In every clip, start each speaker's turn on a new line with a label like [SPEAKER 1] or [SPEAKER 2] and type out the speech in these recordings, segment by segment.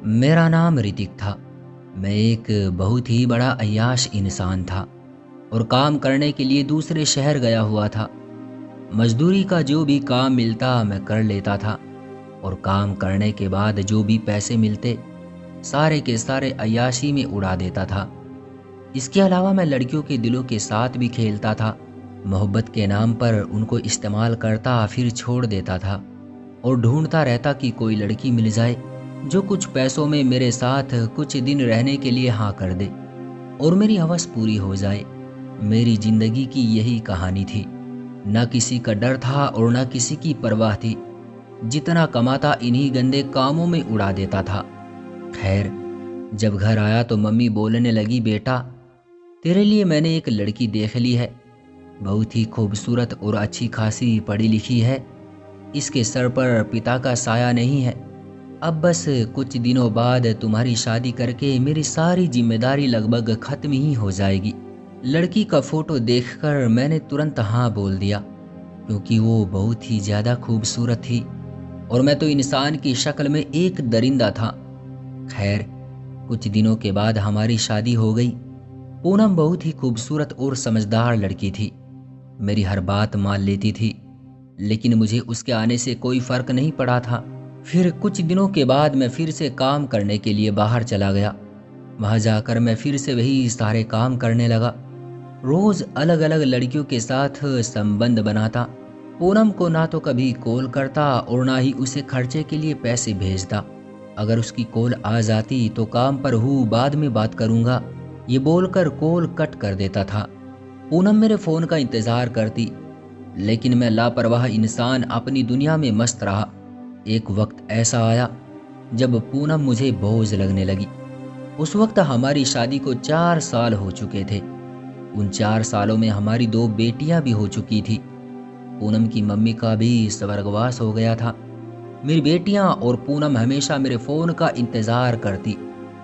[SPEAKER 1] मेरा नाम ऋतिक था। मैं एक बहुत ही बड़ा अय्याश इंसान था और काम करने के लिए दूसरे शहर गया हुआ था। मजदूरी का जो भी काम मिलता मैं कर लेता था और काम करने के बाद जो भी पैसे मिलते सारे के सारे अय्याशी में उड़ा देता था। इसके अलावा मैं लड़कियों के दिलों के साथ भी खेलता था। मोहब्बत के नाम पर उनको इस्तेमाल करता फिर छोड़ देता था और ढूंढता रहता कि कोई लड़की मिल जाए जो कुछ पैसों में मेरे साथ कुछ दिन रहने के लिए हाँ कर दे और मेरी हवस पूरी हो जाए। मेरी जिंदगी की यही कहानी थी। न किसी का डर था और न किसी की परवाह थी। जितना कमाता इन्हीं गंदे कामों में उड़ा देता था। खैर, जब घर आया तो मम्मी बोलने लगी, बेटा तेरे लिए मैंने एक लड़की देख ली है। बहुत ही खूबसूरत और अच्छी खासी पढ़ी लिखी है। इसके सर पर पिता का साया नहीं है। अब बस कुछ दिनों बाद तुम्हारी शादी करके मेरी सारी जिम्मेदारी लगभग खत्म ही हो जाएगी। लड़की का फोटो देखकर मैंने तुरंत हाँ बोल दिया क्योंकि वो बहुत ही ज्यादा खूबसूरत थी और मैं तो इंसान की शक्ल में एक दरिंदा था। खैर, कुछ दिनों के बाद हमारी शादी हो गई। पूनम बहुत ही खूबसूरत और समझदार लड़की थी। मेरी हर बात मान लेती थी, लेकिन मुझे उसके आने से कोई फर्क नहीं पड़ा था। फिर कुछ दिनों के बाद मैं फिर से काम करने के लिए बाहर चला गया। वहां जाकर मैं फिर से वही सारे काम करने लगा। रोज अलग अलग लड़कियों के साथ संबंध बनाता। पूनम को ना तो कभी कॉल करता और ना ही उसे खर्चे के लिए पैसे भेजता। अगर उसकी कॉल आ जाती तो काम पर हूँ, बाद में बात करूंगा, ये बोलकर कॉल कट कर देता था। पूनम मेरे फोन का इंतजार करती, लेकिन मैं लापरवाह इंसान अपनी दुनिया में मस्त रहा। एक वक्त ऐसा आया जब पूनम मुझे बोझ लगने लगी। उस वक्त हमारी शादी को 4 साल हो चुके थे। उन 4 सालों में हमारी 2 बेटियां भी हो चुकी थी। पूनम की मम्मी का भी स्वर्गवास हो गया था। मेरी बेटियां और पूनम हमेशा मेरे फोन का इंतजार करती,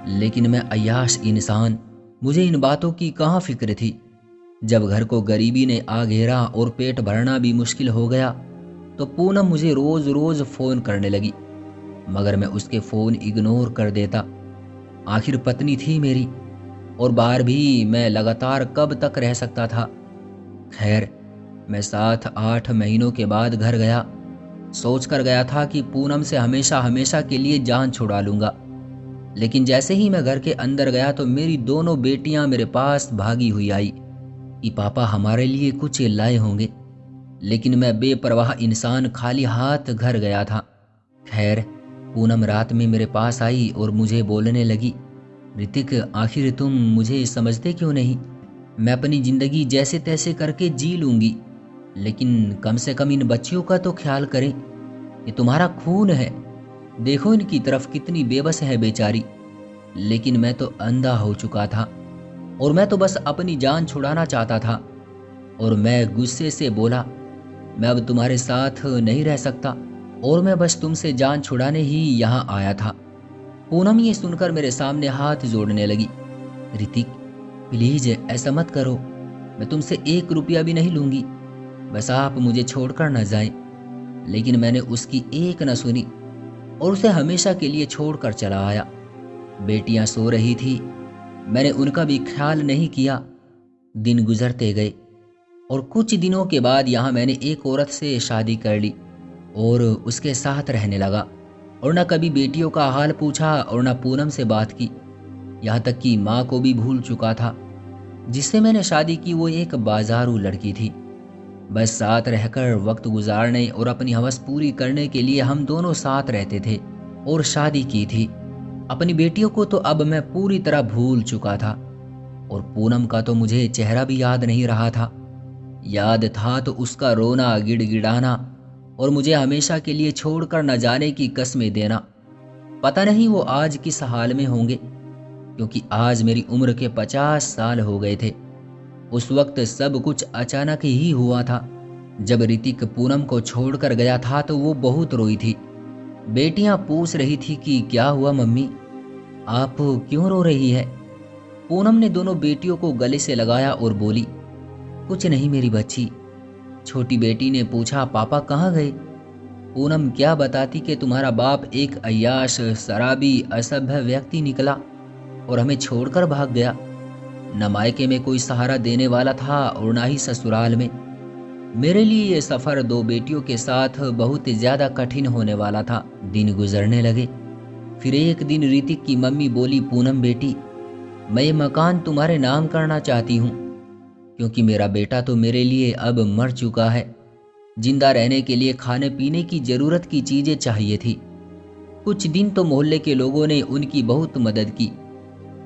[SPEAKER 1] लेकिन मैं अय्याश इंसान, मुझे इन बातों की कहाँ फिक्र थी। जब घर को गरीबी ने आ घेरा और पेट भरना भी मुश्किल हो गया तो पूनम मुझे रोज रोज फोन करने लगी, मगर मैं उसके फोन इग्नोर कर देता। आखिर पत्नी थी मेरी और बाहर भी मैं लगातार कब तक रह सकता था। खैर, मैं 7-8 महीनों के बाद घर गया। सोच कर गया था कि पूनम से हमेशा हमेशा के लिए जान छुड़ा लूंगा, लेकिन जैसे ही मैं घर के अंदर गया तो मेरी दोनों बेटियां मेरे पास भागी हुई आई कि पापा हमारे लिए कुछ लाए होंगे। लेकिन मैं बेपरवाह इंसान खाली हाथ घर गया था। खैर, पूनम रात में मेरे पास आई और मुझे बोलने लगी, ऋतिक आखिर तुम मुझे समझते क्यों नहीं? मैं अपनी जिंदगी जैसे तैसे करके जी लूंगी, लेकिन कम से कम इन बच्चियों का तो ख्याल करें। ये तुम्हारा खून है। देखो इनकी तरफ कितनी बेबस है बेचारी। लेकिन मैं तो अंधा हो चुका था और मैं तो बस अपनी जान छुड़ाना चाहता था और मैं गुस्से से बोला, मैं अब तुम्हारे साथ नहीं रह सकता और मैं बस तुमसे जान छुड़ाने ही यहाँ आया था। पूनम ये सुनकर मेरे सामने हाथ जोड़ने लगी, ऋतिक प्लीज ऐसा मत करो, मैं तुमसे 1 रुपया भी नहीं लूंगी, बस आप मुझे छोड़कर न जाएं। लेकिन मैंने उसकी एक न सुनी और उसे हमेशा के लिए छोड़कर चला आया। बेटियां सो रही थी, मैंने उनका भी ख्याल नहीं किया। दिन गुजरते गए और कुछ दिनों के बाद यहाँ मैंने एक औरत से शादी कर ली और उसके साथ रहने लगा और न कभी बेटियों का हाल पूछा और न पूनम से बात की। यहाँ तक कि माँ को भी भूल चुका था। जिससे मैंने शादी की वो एक बाजारू लड़की थी। बस साथ रहकर वक्त गुजारने और अपनी हवस पूरी करने के लिए हम दोनों साथ रहते थे और शादी की थी। अपनी बेटियों को तो अब मैं पूरी तरह भूल चुका था और पूनम का तो मुझे चेहरा भी याद नहीं रहा था। याद था तो उसका रोना, गिड़गिड़ाना और मुझे हमेशा के लिए छोड़कर न जाने की कस्में देना। पता नहीं वो आज किस हाल में होंगे, क्योंकि आज मेरी उम्र के 50 साल हो गए थे। उस वक्त सब कुछ अचानक ही हुआ था। जब ऋतिक पूनम को छोड़कर गया था तो वो बहुत रोई थी। बेटियां पूछ रही थी कि क्या हुआ मम्मी, आप क्यों रो रही है? पूनम ने दोनों बेटियों को गले से लगाया और बोली, कुछ नहीं मेरी बच्ची। छोटी बेटी ने पूछा, पापा कहाँ गए? पूनम क्या बताती कि तुम्हारा बाप एक अय्याश, शराबी, असभ्य व्यक्ति निकला और हमें छोड़कर भाग गया। न मायके में कोई सहारा देने वाला था और ना ही ससुराल में। मेरे लिए ये सफ़र दो बेटियों के साथ बहुत ज़्यादा कठिन होने वाला था। दिन गुजरने लगे। फिर एक दिन ऋतिक की मम्मी बोली, पूनम बेटी, मैं ये मकान तुम्हारे नाम करना चाहती हूँ, क्योंकि मेरा बेटा तो मेरे लिए अब मर चुका है। जिंदा रहने के लिए खाने पीने की ज़रूरत की चीज़ें चाहिए थी। कुछ दिन तो मोहल्ले के लोगों ने उनकी बहुत मदद की,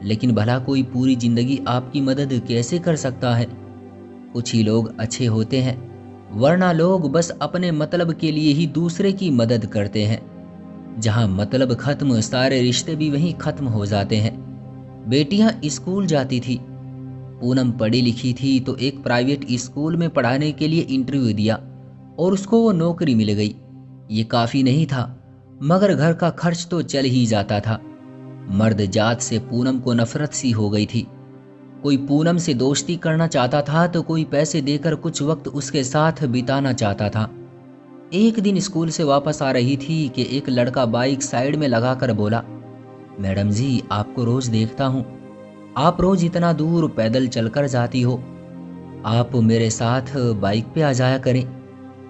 [SPEAKER 1] लेकिन भला कोई पूरी ज़िंदगी आपकी मदद कैसे कर सकता है? कुछ ही लोग अच्छे होते हैं, वरना लोग बस अपने मतलब के लिए ही दूसरे की मदद करते हैं। जहाँ मतलब खत्म, सारे रिश्ते भी वहीं खत्म हो जाते हैं। बेटियां स्कूल जाती थी। पूनम पढ़ी लिखी थी तो एक प्राइवेट स्कूल में पढ़ाने के लिए इंटरव्यू दिया और उसको वो नौकरी मिल गई। ये काफ़ी नहीं था, मगर घर का खर्च तो चल ही जाता था। मर्द जात से पूनम को नफरत सी हो गई थी। कोई पूनम से दोस्ती करना चाहता था तो कोई पैसे देकर कुछ वक्त उसके साथ बिताना चाहता था। एक दिन स्कूल से वापस आ रही थी कि एक लड़का बाइक साइड में लगाकर बोला, मैडम जी, आपको रोज देखता हूँ, आप रोज इतना दूर पैदल चलकर जाती हो, आप मेरे साथ बाइक पे आ जाया करें।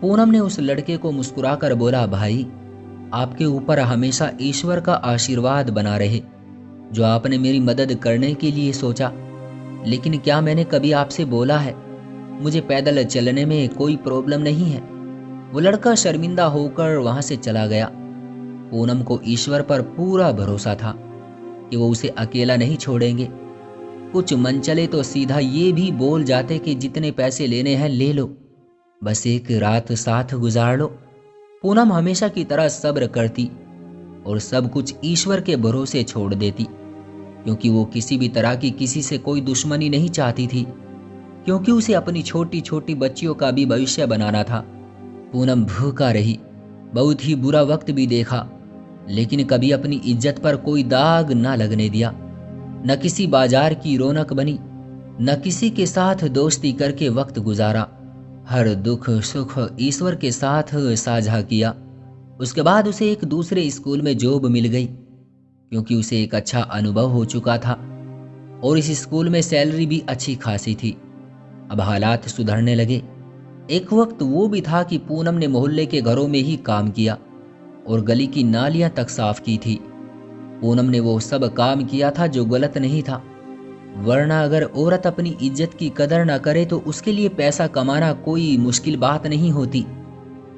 [SPEAKER 1] पूनम ने उस लड़के को मुस्कुराकर बोला, भाई, आपके ऊपर हमेशा ईश्वर का आशीर्वाद बना रहे, जो आपने मेरी मदद करने के लिए सोचा। लेकिन क्या मैंने कभी आपसे बोला है मुझे पैदल चलने में कोई प्रॉब्लम नहीं है? वो लड़का शर्मिंदा होकर वहां से चला गया। पूनम को ईश्वर पर पूरा भरोसा था कि वो उसे अकेला नहीं छोड़ेंगे। कुछ मन चले तो सीधा ये भी बोल जाते कि जितने पैसे लेने हैं ले लो, बस एक रात साथ गुजार लो। पूनम हमेशा की तरह सब्र करती और सब कुछ ईश्वर के भरोसे छोड़ देती, क्योंकि वो किसी भी तरह की किसी से कोई दुश्मनी नहीं चाहती थी, क्योंकि उसे अपनी छोटी छोटी बच्चियों का भी भविष्य बनाना था। पूनम भूखा रही, बहुत ही बुरा वक्त भी देखा, लेकिन कभी अपनी इज्जत पर कोई दाग ना लगने दिया। न किसी बाजार की रौनक बनी, न किसी के साथ दोस्ती करके वक्त गुजारा। हर दुख सुख ईश्वर के साथ साझा किया। उसके बाद उसे एक दूसरे स्कूल में जॉब मिल गई, क्योंकि उसे एक अच्छा अनुभव हो चुका था और इस स्कूल में सैलरी भी अच्छी खासी थी। अब हालात सुधरने लगे। एक वक्त वो भी था कि पूनम ने मोहल्ले के घरों में ही काम किया और गली की नालियां तक साफ की थी। पूनम ने वो सब काम किया था जो गलत नहीं था, वरना अगर औरत अपनी इज्जत की कदर न करे तो उसके लिए पैसा कमाना कोई मुश्किल बात नहीं होती।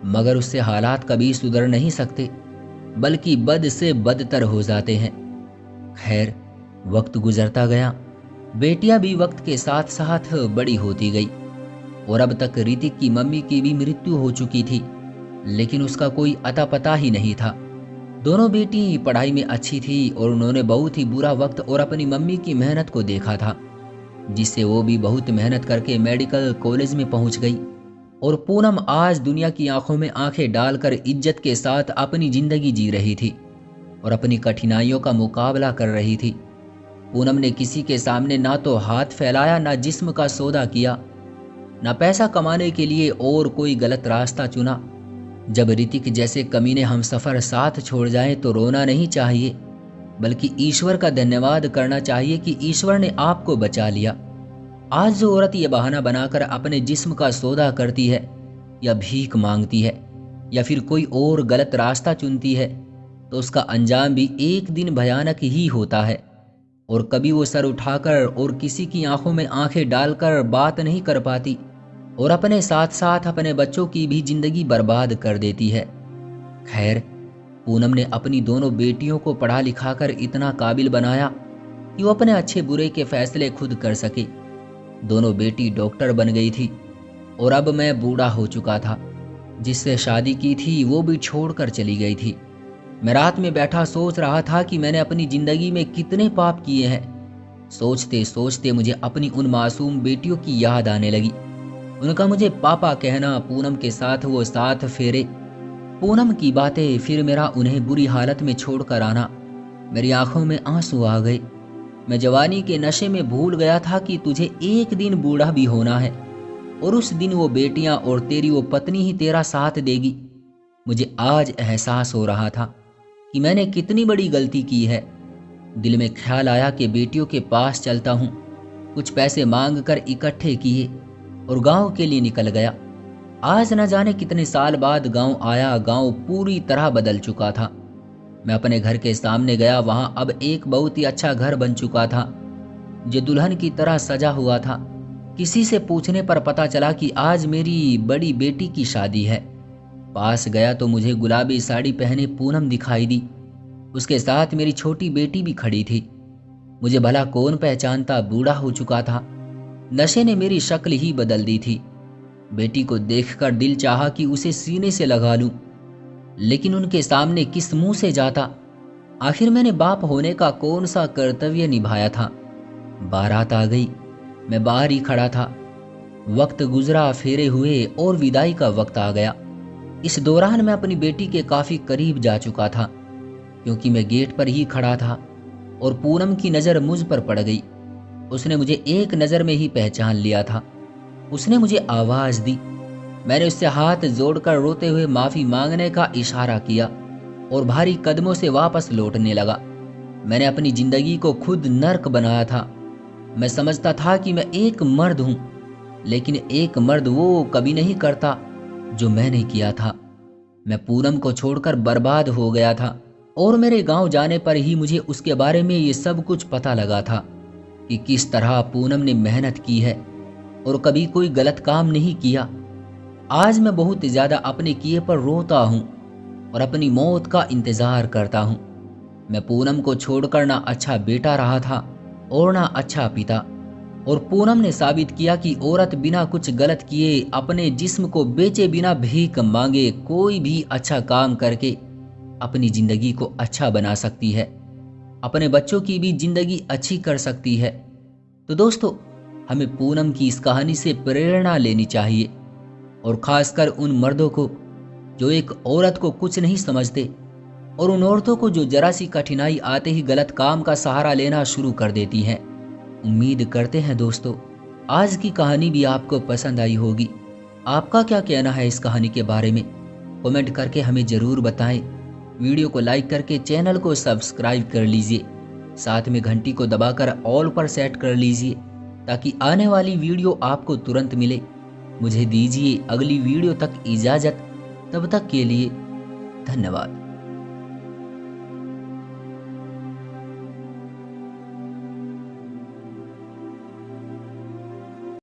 [SPEAKER 1] मगर उससे हालात कभी सुधर नहीं सकते, बल्कि बद से बदतर हो जाते हैं। खैर, वक्त गुजरता गया। बेटियां भी वक्त के साथ साथ बड़ी होती गई और अब तक ऋतिक की मम्मी की भी मृत्यु हो चुकी थी, लेकिन उसका कोई अता पता ही नहीं था। दोनों बेटी पढ़ाई में अच्छी थी और उन्होंने बहुत ही बुरा वक्त और अपनी मम्मी की मेहनत को देखा था, जिससे वो भी बहुत मेहनत करके मेडिकल कॉलेज में पहुंच गई। और पूनम आज दुनिया की आंखों में आंखें डालकर इज्जत के साथ अपनी जिंदगी जी रही थी और अपनी कठिनाइयों का मुकाबला कर रही थी। पूनम ने किसी के सामने ना तो हाथ फैलाया, ना जिस्म का सौदा किया, ना पैसा कमाने के लिए और कोई गलत रास्ता चुना। जब ऋतिक जैसे कमीने हम सफ़र साथ छोड़ जाएं तो रोना नहीं चाहिए, बल्कि ईश्वर का धन्यवाद करना चाहिए कि ईश्वर ने आपको बचा लिया। आज जो औरत ये बहाना बनाकर अपने जिस्म का सौदा करती है, या भीख मांगती है, या फिर कोई और गलत रास्ता चुनती है, तो उसका अंजाम भी एक दिन भयानक ही होता है। और कभी वो सर उठाकर और किसी की आंखों में आंखें डालकर बात नहीं कर पाती और अपने साथ साथ अपने बच्चों की भी जिंदगी बर्बाद कर देती है। खैर, पूनम ने अपनी दोनों बेटियों को पढ़ा लिखाकर इतना काबिल बनाया कि वो अपने अच्छे बुरे के फैसले खुद कर सके। दोनों बेटी डॉक्टर बन गई थी और अब मैं बूढ़ा हो चुका था। जिससे शादी की थी वो भी छोड़कर चली गई थी। मैं रात में बैठा सोच रहा था कि मैंने अपनी जिंदगी में कितने पाप किए हैं। सोचते सोचते मुझे अपनी उन मासूम बेटियों की याद आने लगी। उनका मुझे पापा कहना, पूनम के साथ वो साथ फेरे, पूनम की बातें, फिर मेरा उन्हें बुरी हालत में छोड़कर आना। मेरी आंखों में आंसू आ गए। मैं जवानी के नशे में भूल गया था कि तुझे एक दिन बूढ़ा भी होना है और उस दिन वो बेटियां और तेरी वो पत्नी ही तेरा साथ देगी। मुझे आज एहसास हो रहा था कि मैंने कितनी बड़ी गलती की है। दिल में ख्याल आया कि बेटियों के पास चलता हूँ, कुछ पैसे मांग कर इकट्ठे किए और गांव के लिए निकल गया। आज न जाने कितने साल बाद गांव आया। गांव पूरी तरह बदल चुका था। मैं अपने घर के सामने गया। वहां अब एक बहुत ही अच्छा घर बन चुका था, जो दुल्हन की तरह सजा हुआ था। किसी से पूछने पर पता चला कि आज मेरी बड़ी बेटी की शादी है। पास गया तो मुझे गुलाबी साड़ी पहने पूनम दिखाई दी। उसके साथ मेरी छोटी बेटी भी खड़ी थी। मुझे भला कौन पहचानता, बूढ़ा हो चुका था। नशे ने मेरी शक्ल ही बदल दी थी। बेटी को देखकर दिल चाहा कि उसे सीने से लगा लूं, लेकिन उनके सामने किस मुंह से जाता। आखिर मैंने बाप होने का कौन सा कर्तव्य निभाया था। बारात आ गई, मैं बाहर ही खड़ा था। वक्त गुजरा, फेरे हुए और विदाई का वक्त आ गया। इस दौरान मैं अपनी बेटी के काफी करीब जा चुका था, क्योंकि मैं गेट पर ही खड़ा था और पूनम की नजर मुझ पर पड़ गई। उसने मुझे एक नजर में ही पहचान लिया था। उसने मुझे आवाज दी। मैंने उससे हाथ जोड़कर रोते हुए माफी मांगने का इशारा किया और भारी कदमों से वापस लौटने लगा। मैंने अपनी जिंदगी को खुद नर्क बनाया था। मैं समझता था कि मैं एक मर्द हूं, लेकिन एक मर्द वो कभी नहीं करता जो मैंने किया था। मैं पूनम को छोड़कर बर्बाद हो गया था और मेरे गांव जाने पर ही मुझे उसके बारे में ये सब कुछ पता लगा था कि किस तरह पूनम ने मेहनत की है और कभी कोई गलत काम नहीं किया। आज मैं बहुत ज्यादा अपने किए पर रोता हूं और अपनी मौत का इंतजार करता हूं। मैं पूनम को छोड़कर ना अच्छा बेटा रहा था और ना अच्छा पिता। और पूनम ने साबित किया कि औरत बिना कुछ गलत किए, अपने जिस्म को बेचे बिना भीख मांगे, कोई भी अच्छा काम करके अपनी जिंदगी को अच्छा बना सकती है, अपने बच्चों की भी जिंदगी अच्छी कर सकती है। तो दोस्तों, हमें पूनम की इस कहानी से प्रेरणा लेनी चाहिए, और खासकर उन मर्दों को जो एक औरत को कुछ नहीं समझते, और उन औरतों को जो जरा सी कठिनाई आते ही गलत काम का सहारा लेना शुरू कर देती हैं। उम्मीद करते हैं दोस्तों, आज की कहानी भी आपको पसंद आई होगी। आपका क्या कहना है इस कहानी के बारे में? कमेंट करके हमें ज़रूर बताएं। वीडियो को लाइक करके चैनल को सब्सक्राइब कर लीजिए। साथ में घंटी को दबाकर ऑल पर सेट कर लीजिए, ताकि आने वाली वीडियो आपको तुरंत मिले। मुझे दीजिए अगली वीडियो तक इजाज़त। तब तक के लिए धन्यवाद।